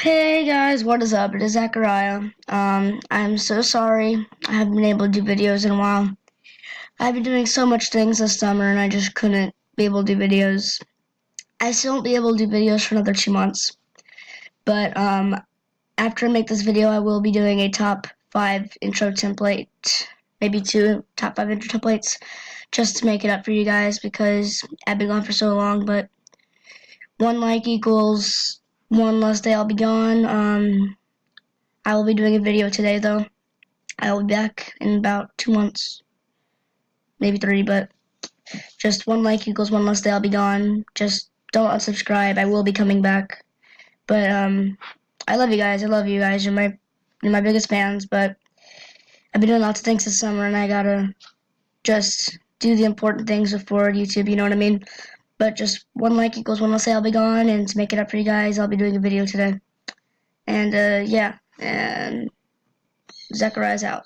Hey guys, what is up? It is Zachariah. I'm so sorry I haven't been able to do videos in a while. I've been doing so much things this summer and I just couldn't be able to do videos. I still won't be able to do videos for another 2 months. But after I make this video, I will be doing a top 5 intro template, maybe 2 top 5 intro templates, just to make it up for you guys because I've been gone for so long. But 1 like equals 1 less day I'll be gone. I will be doing a video today though. I will be back in about 2 months, maybe 3, but just 1 like equals 1 less day I'll be gone. Just don't unsubscribe. I will be coming back. But I love you guys. I love you guys. You're my biggest fans. But I've been doing lots of things this summer, and I gotta just do the important things before YouTube. You know what I mean? But just 1 like equals 1 less day I'll be gone, and to make it up for you guys, I'll be doing a video today. And yeah, and Zachariah's out.